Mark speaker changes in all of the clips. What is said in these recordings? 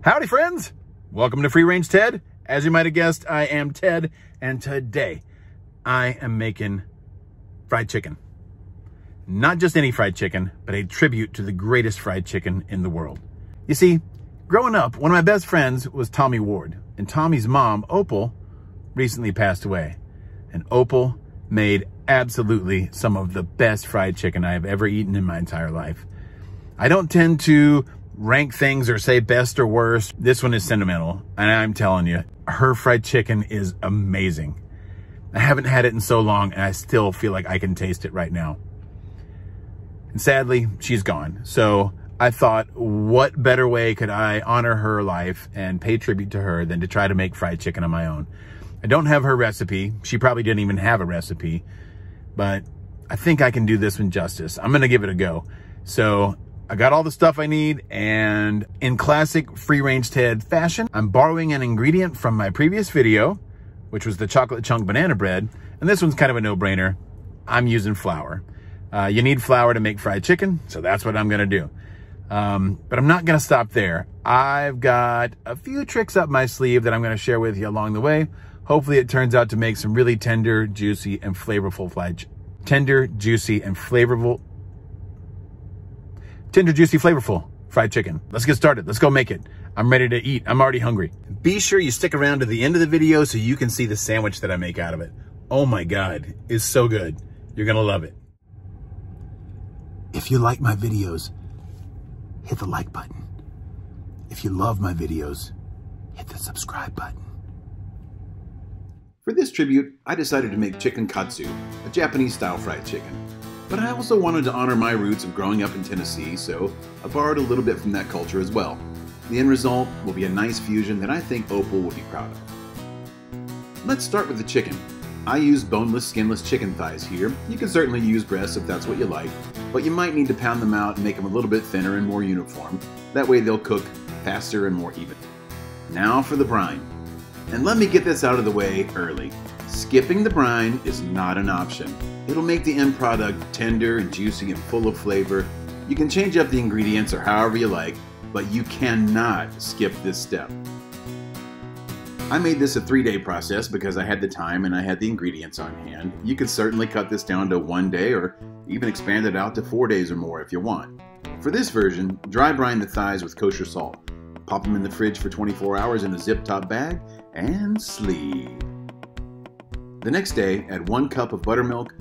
Speaker 1: Howdy, friends. Welcome to Free Range Ted. As you might have guessed, I am Ted, and today I am making fried chicken. Not just any fried chicken, but a tribute to the greatest fried chicken in the world. You see, growing up, one of my best friends was Tommy Ward, and Tommy's mom, Opal, recently passed away. And Opal made absolutely some of the best fried chicken I have ever eaten in my entire life. I don't tend to rank things or say best or worst. This one is sentimental, and I'm telling you, her fried chicken is amazing. I haven't had it in so long, and I still feel like I can taste it right now. And sadly, she's gone. So I thought, what better way could I honor her life and pay tribute to her than to try to make fried chicken on my own? I don't have her recipe. She probably didn't even have a recipe, but I think I can do this one justice. I'm gonna give it a go. So I got all the stuff I need, and in classic Free Range Ted fashion, I'm borrowing an ingredient from my previous video, which was the chocolate chunk banana bread, and this one's kind of a no-brainer. I'm using flour. You need flour to make fried chicken, so that's what I'm gonna do. But I'm not gonna stop there. I've got a few tricks up my sleeve that I'm gonna share with you along the way. Hopefully it turns out to make some really tender, juicy, and flavorful flavorful fried chicken. Let's get started. Let's go make it. I'm ready to eat. I'm already hungry. Be sure you stick around to the end of the video so you can see the sandwich that I make out of it. Oh my God, it's so good. You're gonna love it. If you like my videos, hit the like button. If you love my videos, hit the subscribe button. For this tribute, I decided to make chicken katsu, a Japanese-style fried chicken. But I also wanted to honor my roots of growing up in Tennessee, so I borrowed a little bit from that culture as well. The end result will be a nice fusion that I think Opal will be proud of. Let's start with the chicken. I use boneless, skinless chicken thighs here. You can certainly use breasts if that's what you like, but you might need to pound them out and make them a little bit thinner and more uniform. That way they'll cook faster and more even. Now for the brine. And let me get this out of the way early. Skipping the brine is not an option. It'll make the end product tender and juicy and full of flavor. You can change up the ingredients or however you like, but you cannot skip this step. I made this a 3-day process because I had the time and I had the ingredients on hand. You could certainly cut this down to 1 day or even expand it out to 4 days or more if you want. For this version, dry brine the thighs with kosher salt. Pop them in the fridge for 24 hours in a zip-top bag and sleep. The next day, add 1 cup of buttermilk,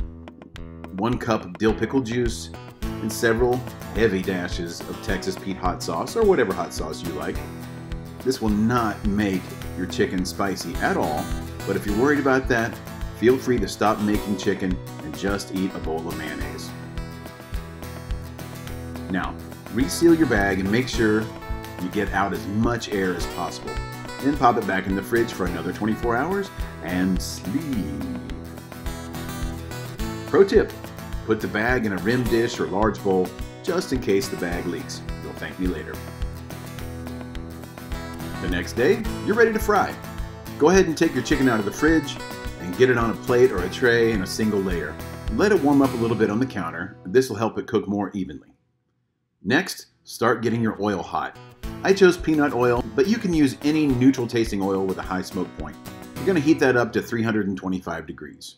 Speaker 1: 1 cup of dill pickle juice, and several heavy dashes of Texas Pete hot sauce, or whatever hot sauce you like. This will not make your chicken spicy at all, but if you're worried about that, feel free to stop making chicken and just eat a bowl of mayonnaise. Now, reseal your bag and make sure you get out as much air as possible. Then pop it back in the fridge for another 24 hours and sleep. Pro tip, put the bag in a rim dish or large bowl just in case the bag leaks. You'll thank me later. The next day, you're ready to fry. Go ahead and take your chicken out of the fridge and get it on a plate or a tray in a single layer. Let it warm up a little bit on the counter. This will help it cook more evenly. Next, start getting your oil hot. I chose peanut oil, but you can use any neutral tasting oil with a high smoke point. You're going to heat that up to 325 degrees.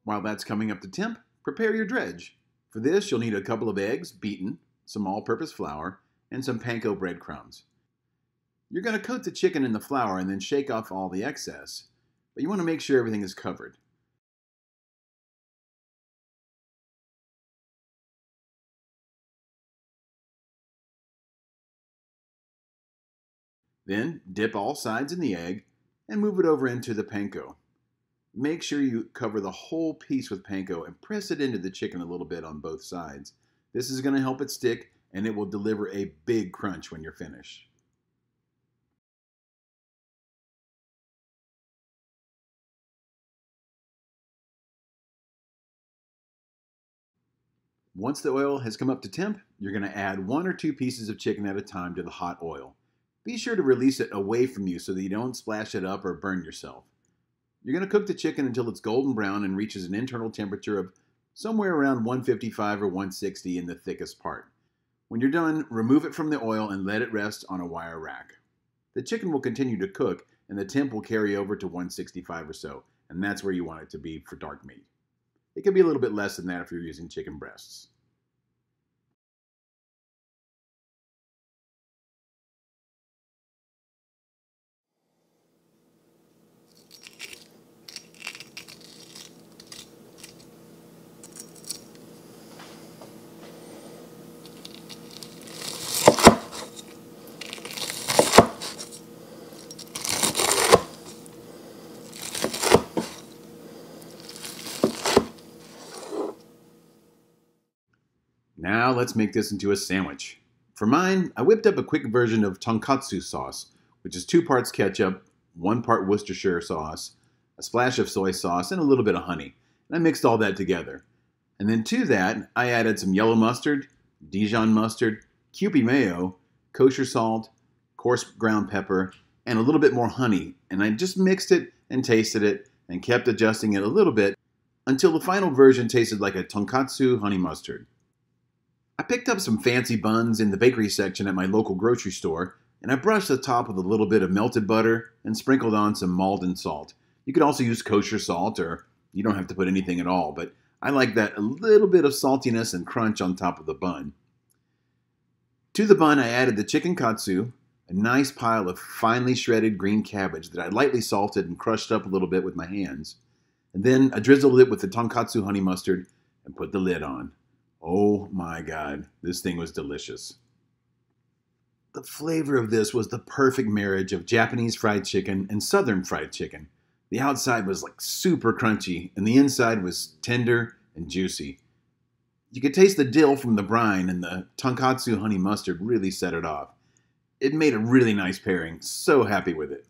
Speaker 1: While that's coming up to temp, prepare your dredge. For this, you'll need a couple of eggs, beaten, some all-purpose flour, and some panko breadcrumbs. You're going to coat the chicken in the flour and then shake off all the excess, but you want to make sure everything is covered. Then dip all sides in the egg and move it over into the panko. Make sure you cover the whole piece with panko and press it into the chicken a little bit on both sides. This is going to help it stick, and it will deliver a big crunch when you're finished. Once the oil has come up to temp, you're going to add 1 or 2 pieces of chicken at a time to the hot oil. Be sure to release it away from you so that you don't splash it up or burn yourself. You're going to cook the chicken until it's golden brown and reaches an internal temperature of somewhere around 155 or 160 in the thickest part. When you're done, remove it from the oil and let it rest on a wire rack. The chicken will continue to cook and the temp will carry over to 165 or so, and that's where you want it to be for dark meat. It can be a little bit less than that if you're using chicken breasts. Now let's make this into a sandwich. For mine, I whipped up a quick version of tonkatsu sauce, which is 2 parts ketchup, 1 part Worcestershire sauce, a splash of soy sauce, and a little bit of honey. And I mixed all that together. And then to that, I added some yellow mustard, Dijon mustard, Kewpie mayo, kosher salt, coarse ground pepper, and a little bit more honey. And I just mixed it and tasted it and kept adjusting it a little bit until the final version tasted like a tonkatsu honey mustard. I picked up some fancy buns in the bakery section at my local grocery store, and I brushed the top with a little bit of melted butter and sprinkled on some Maldon salt. You could also use kosher salt, or you don't have to put anything at all, but I like that a little bit of saltiness and crunch on top of the bun. To the bun, I added the chicken katsu, a nice pile of finely shredded green cabbage that I lightly salted and crushed up a little bit with my hands. And then I drizzled it with the tonkatsu honey mustard and put the lid on. Oh my God, this thing was delicious. The flavor of this was the perfect marriage of Japanese fried chicken and Southern fried chicken. The outside was like super crunchy and the inside was tender and juicy. You could taste the dill from the brine and the tonkatsu honey mustard really set it off. It made a really nice pairing, so happy with it.